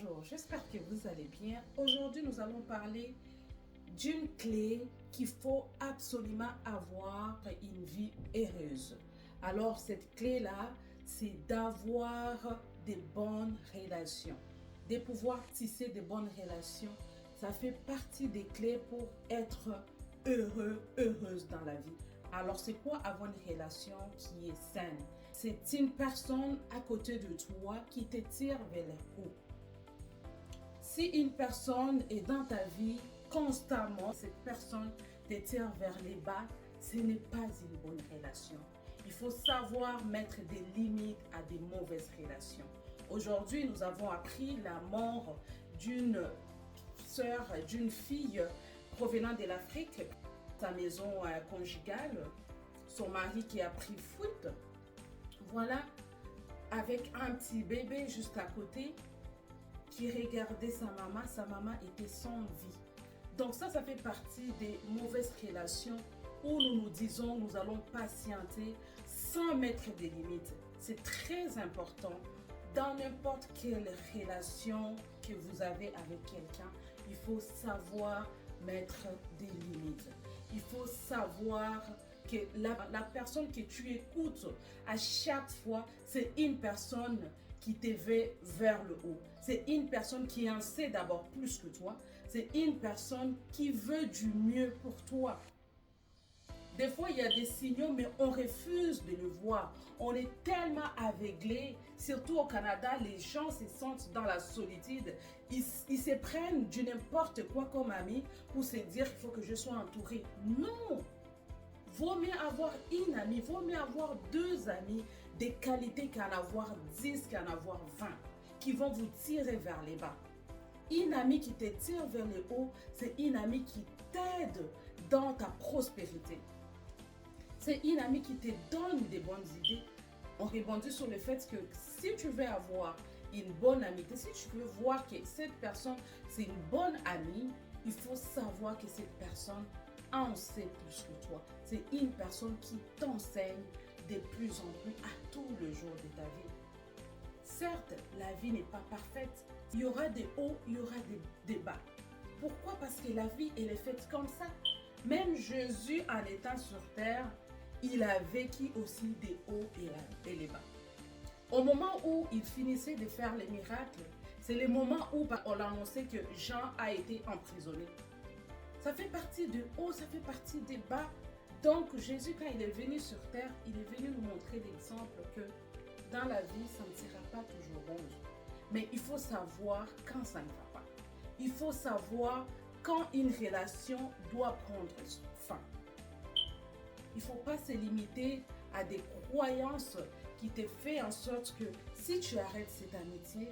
Bonjour, j'espère que vous allez bien. Aujourd'hui, nous allons parler d'une clé qu'il faut absolument avoir pour une vie heureuse. Alors, cette clé-là, c'est d'avoir des bonnes relations, de pouvoir tisser de bonnes relations. Ça fait partie des clés pour être heureux, heureuse dans la vie. Alors, c'est quoi avoir une relation qui est saine? C'est une personne à côté de toi qui te tire vers le haut. Si une personne est dans ta vie constamment, cette personne te tire vers les bas, ce n'est pas une bonne relation. Il faut savoir mettre des limites à des mauvaises relations. Aujourd'hui, nous avons appris la mort d'une sœur, d'une fille provenant de l'Afrique, sa maison conjugale, son mari qui a pris fuite. Voilà, avec un petit bébé juste à côté qui regardait sa maman était sans vie. Donc ça fait partie des mauvaises relations où nous nous disons nous allons patienter sans mettre des limites. C'est très important. Dans n'importe quelle relation que vous avez avec quelqu'un, il faut savoir mettre des limites. Il faut savoir que la personne que tu écoutes à chaque fois, c'est une personne qui te veut vers le haut. C'est une personne qui en sait d'abord plus que toi. C'est une personne qui veut du mieux pour toi. Des fois, il y a des signaux, mais on refuse de le voir. On est tellement aveuglé, surtout au Canada, les gens se sentent dans la solitude. Ils se prennent du n'importe quoi comme ami pour se dire qu'il faut que je sois entouré. Non! Vaut mieux avoir une amie, vaut mieux avoir deux amis de qualité qu'en avoir 10, qu'en avoir 20, qui vont vous tirer vers les bas. Une amie qui te tire vers le haut, c'est une amie qui t'aide dans ta prospérité. C'est une amie qui te donne des bonnes idées. On rebondit sur le fait que si tu veux avoir une bonne amitié, si tu veux voir que cette personne, c'est une bonne amie, il faut savoir que cette personne en sait plus que toi. C'est une personne qui t'enseigne de plus en plus à tous les jours de ta vie. Certes, la vie n'est pas parfaite. Il y aura des hauts, il y aura des bas. Pourquoi? Parce que la vie, elle est faite comme ça. Même Jésus, en étant sur terre, il a vécu aussi des hauts et les bas. Au moment où il finissait de faire les miracles, c'est le moment où on annonçait que Jean a été emprisonné. Ça fait partie de haut, ça fait partie des bas. Donc Jésus, quand il est venu sur terre, il est venu nous montrer l'exemple que dans la vie, ça ne sera pas toujours rose. Mais il faut savoir quand ça ne va pas. Il faut savoir quand une relation doit prendre fin. Il ne faut pas se limiter à des croyances qui te font en sorte que si tu arrêtes cette amitié,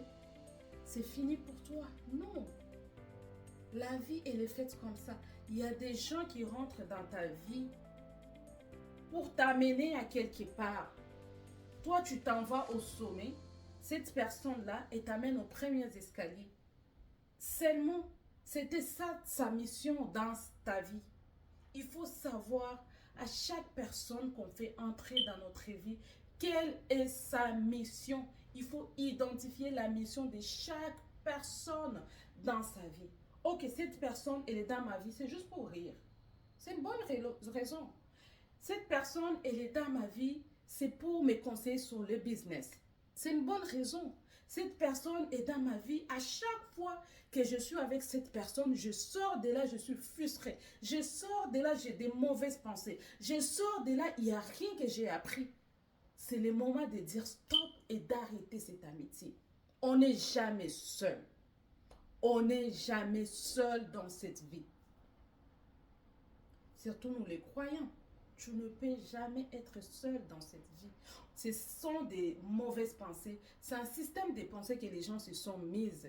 c'est fini pour toi. Non. La vie, elle est faite comme ça. Il y a des gens qui rentrent dans ta vie pour t'amener à quelque part. Toi, tu t'en vas au sommet. Cette personne-là, elle t'amène aux premiers escaliers. Seulement, c'était ça sa mission dans ta vie. Il faut savoir à chaque personne qu'on fait entrer dans notre vie, quelle est sa mission. Il faut identifier la mission de chaque personne dans sa vie. Ok, cette personne, elle est dans ma vie, c'est juste pour rire. C'est une bonne raison. Cette personne, elle est dans ma vie, c'est pour me conseiller sur le business. C'est une bonne raison. Cette personne est dans ma vie. À chaque fois que je suis avec cette personne, je sors de là, je suis frustrée. Je sors de là, j'ai des mauvaises pensées. Je sors de là, il n'y a rien que j'ai appris. C'est le moment de dire stop et d'arrêter cette amitié. On n'est jamais seul. On n'est jamais seul dans cette vie. Surtout nous les croyants. Tu ne peux jamais être seul dans cette vie. Ce sont des mauvaises pensées. C'est un système de pensées que les gens se sont mises.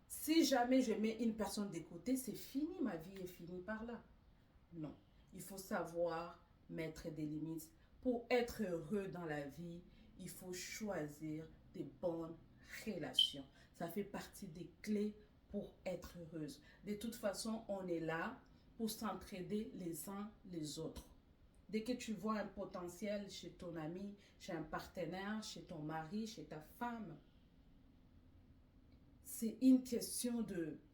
Si jamais je mets une personne de côté, c'est fini, ma vie est finie par là. Non, il faut savoir mettre des limites. Pour être heureux dans la vie, il faut choisir des bonnes relations. Ça fait partie des clés pour être heureuse. De toute façon, on est là pour s'entraider les uns les autres. Dès que tu vois un potentiel chez ton ami, chez un partenaire, chez ton mari, chez ta femme, c'est une question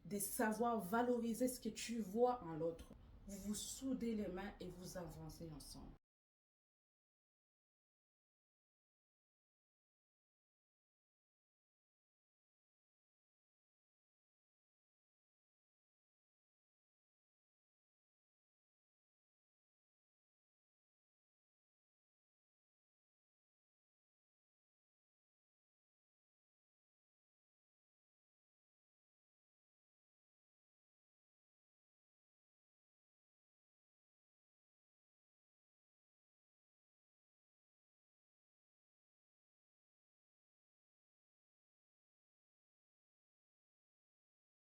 de savoir valoriser ce que tu vois en l'autre. Vous vous soudez les mains et vous avancez ensemble.